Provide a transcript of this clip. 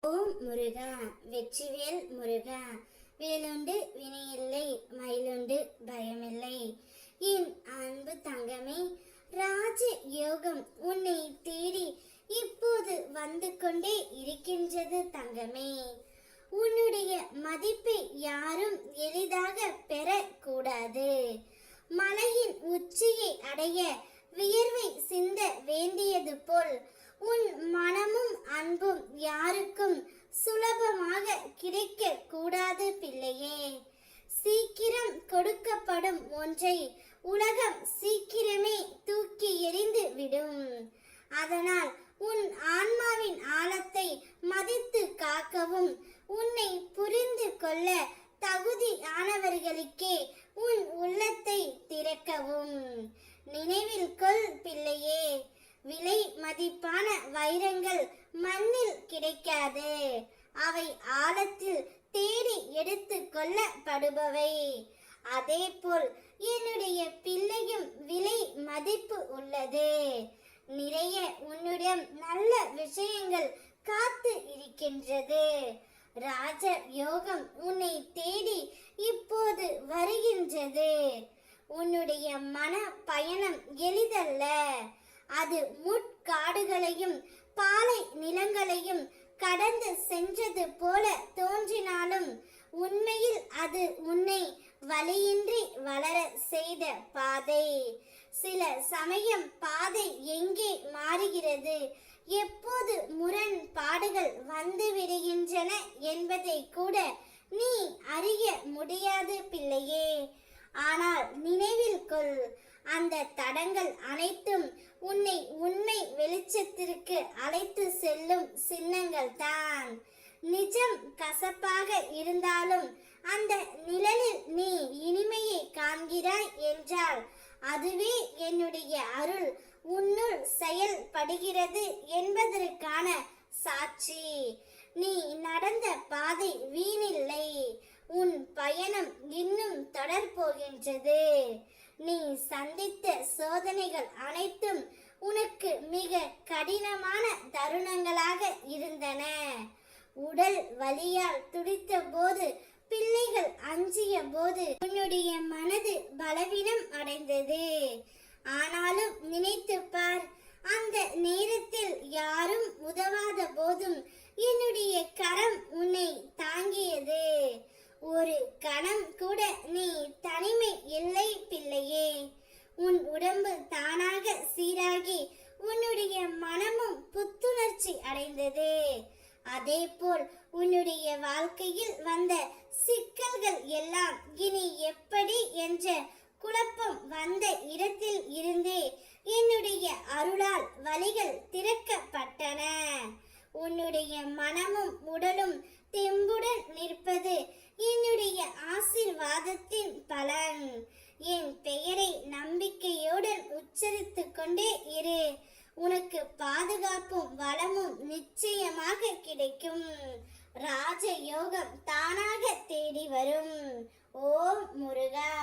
ஓம் முருகா, வெற்றிவேல் முருகா. வேலுண்டு வினையில்லை, மயிலுண்டு பயமில்லை. என் அன்பு தங்கமே, ராஜ யோகம் உன்னை தேடி இப்போது வந்து கொண்டே இருக்கின்றது தங்கமே. உன்னுடைய மதிப்பை யாரும் எளிதாக பெறக்கூடாது. மலையின் உச்சியை அடைய வியர்வை சிந்த வேண்டியது போல் உன் மனமும் அன்பும் யாருக்கும் சுலபமாக கிடைக்க கூடாது பிள்ளையே. சீக்கிரம் கொடுக்கப்படும் ஒன்றை உலகம் சீக்கிரமே தூக்கி எறிந்து விடும். அதனால் உன் ஆன்மாவின் ஆழத்தை மதித்து காக்கவும் உன்னை புரிந்து கொள்ள தகுதியானவர்களுக்கே உன் உள்ளத்தை திறக்கவும் நினைவில் கொள் பிள்ளையே. விலை மதிப்பான வைரங்கள் மண்ணில் கிடைக்காது. அவை ஆழத்தில் தேடி எடுத்து கொள்ளப்படுபவை. அதே போல் என்னுடைய பிள்ளையும் விலை மதிப்பு உள்ளது. நிறைய உன்னுடன் நல்ல விஷயங்கள் காத்து இருக்கின்றது. ராஜ யோகம் உன்னை தேடி இப்போது வருகின்றது. உன்னுடைய மன பயணம் எளிதல்ல. அது முட்காடுகளையும் பாலை நிலங்களையும் கடந்து சென்றது போல தோன்றினாலும் உண்மையில் அது உன்னை வழியின்றி வளர செய்த பாதை. சில சமயம் பாதை எங்கே மாறுகிறது, எப்போது முரண்பாடுகள் வந்து விடுகின்றன என்பதை கூட நீ அறிய முடியாது பிள்ளையே. ஆனால் நினைவில் கொள், அந்த தடங்கள் அனைத்தும் உன்னை உண்மை வெளிச்சத்திற்கு அழைத்து செல்லும் சின்னங்கள் தான். நிஜம் கசப்பாக இருந்தாலும் அந்த நிழலில் நீ இனிமையை காண்கிறாய் என்றால் அதுவே என்னுடைய அருள் உன்னுள் செயல்படுகிறது என்பதற்கான சாட்சி. நீ நடந்த பாதை வீணில்லை. உன் பயணம் இன்னும் தொடர்போகின்றது. நீ சந்தித்த சோதனைகள் அனைத்தும் உனக்கு மிக கடினமான தருணங்களாக இருந்தன. உடல் வலியால் துடித்த போது, பிள்ளைகள் அஞ்சிய போது உன்னுடைய மனது பலவீனம் அடைந்தது. ஆனாலும் நினைத்து பார், அந்த நேரத்தில் யாரும் உதவாத போதும் என்னுடைய கரம் உன்னை தாங்கியது. ஒரு கணம் கூட நீ தனிமை இல்லை பிள்ளையே. உன் உடம்பு தானாக சீராகி உன்னுடைய மனமும் புத்துணர்ச்சி அடைந்தது. அதே போல் உன்னுடைய வாழ்க்கையில் வந்த சிக்கல்கள் எல்லாம் இனி எப்படி என்ற குழப்பம் வந்த இடத்தில் இருந்தே என்னுடைய அருளால் வழிகள் திறக்கப்பட்டன. உன்னுடைய மனமும் உடலும் தெம்புடன் நிற்பது என்னுடைய ஆசீர்வாதத்தின் பலன். என் பெயரை நம்பிக்கையுடன் உச்சரித்து கொண்டே இரு. உனக்கு பாதுகாப்பும் வளமும் நிச்சயமாக கிடைக்கும். ராஜ யோகம் தானாக தேடி வரும். ஓம் முருகா.